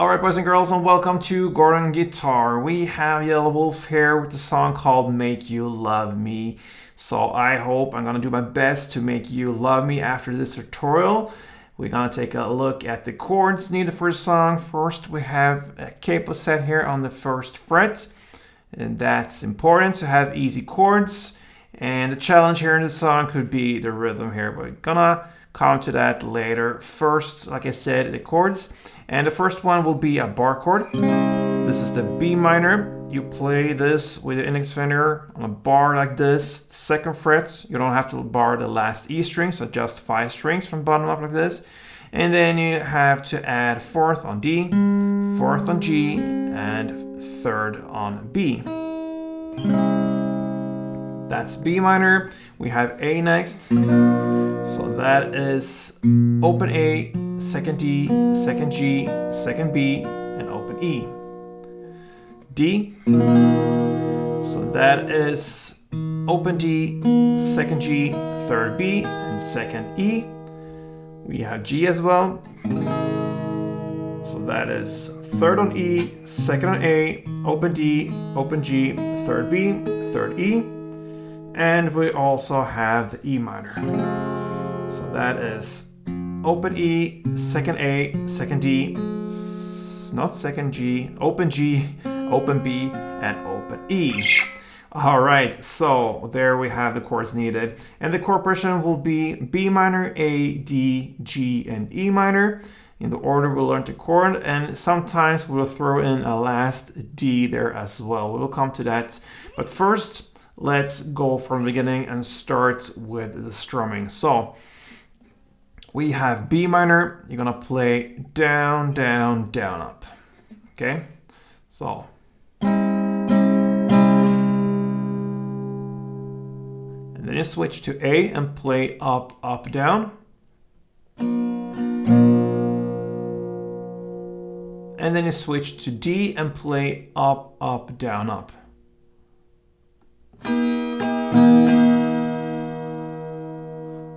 Alright, boys and girls, and welcome to Gordon Guitar. We have YelaWolf here with the song called Make You Love Me. So I hope I'm gonna do my best to make you love me after this tutorial. We're gonna take a look at the chords needed for the song. First, we have a capo set here on the first fret, and that's important to have easy chords. And the challenge here in the song could be the rhythm here, but we're gonna come to that later. First, like I said, the chords. And the first one will be a bar chord. This is the B minor. You play this with your index finger on a bar like this. Second fret, you don't have to bar the last E string, so just 5 strings from bottom up like this. And then you have to add fourth on D, fourth on G, and third on B. That's B minor. We have A next. So that is open A, second D, second G, second B, and open E. D. So that is open D, second G, third B, and second E. We have G as well. So that is third on E, second on A, open D, open G, third B, third E. And we also have the E minor. So that is open E, second A, second D, not second G, open B, and open E. All right, so there we have the chords needed. And the chord progression will be B minor, A, D, G, and E minor. In the order we'll learn the chord, and sometimes we'll throw in a last D there as well. We'll come to that. But first, let's go from the beginning and start with the strumming. So we have B minor, you're gonna play down, down, down, up. Okay, so. And then you switch to A and play up, up, down. And then you switch to D and play up, up, down, up.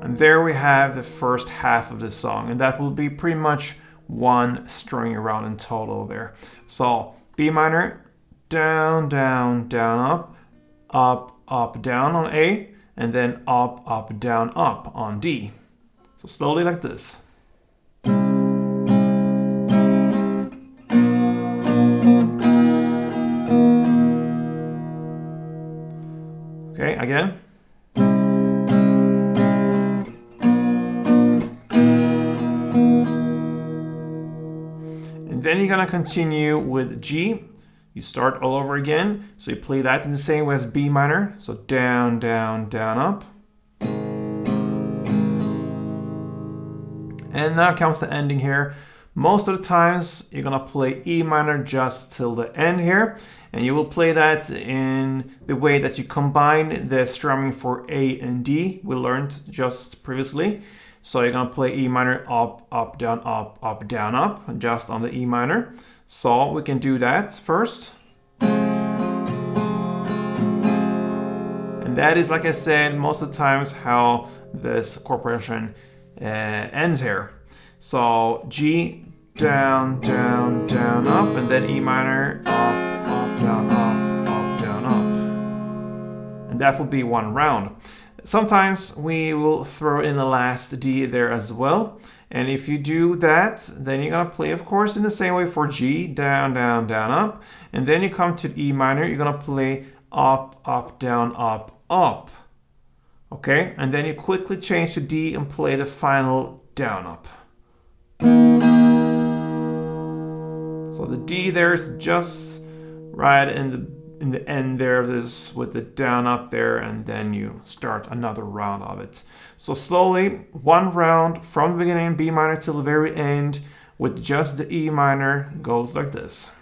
And there we have the first half of the song, and that will be pretty much one string around in total there. So B minor, down, down, down, up, up, up, down on A, and then up, up, down, up on D. So slowly like this. Okay, again. Then you're gonna continue with G. You start all over again. So you play that in the same way as B minor. So down, down, down, up. And now comes the ending here. Most of the times you're gonna play E minor just till the end here. And you will play that in the way that you combine the strumming for A and D we learned just previously. So you're gonna play E minor, up, up, down, up, up, down, up, just on the E minor. So we can do that first. And that is, like I said, most of the times how this chord progression ends here. So G, down, down, down, up, and then E minor, up, up, down, up, up, down, up. And that will be one round. Sometimes we will throw in the last D there as well. And if you do that, then you're gonna play, of course, in the same way for G, down, down, down, up. And then you come to E minor, you're gonna play up, up, down, up, up. Okay, and then you quickly change to D and play the final down, up. So the D there is just right in the end there of this with the down up there, and then you start another round of it. So slowly, one round from the beginning, B minor till the very end, with just the E minor, goes like this.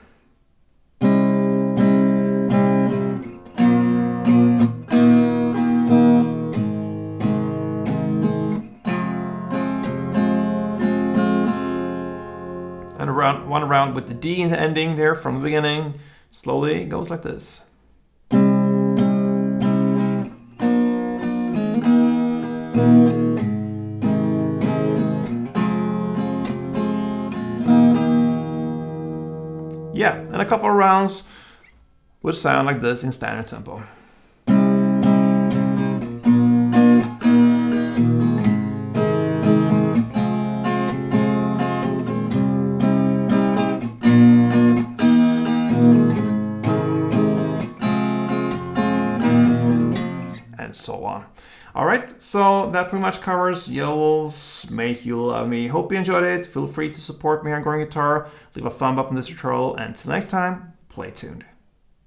And one round with the D in the ending there from the beginning. Slowly, it goes like this. yeah, and a couple of rounds would sound like this in standard tempo. And so on. All right, so that pretty much covers YelaWolf's Make You Love Me. Hope you enjoyed it. Feel free to support me on growing guitar. Leave a thumb up on this tutorial. And until next time, play tuned.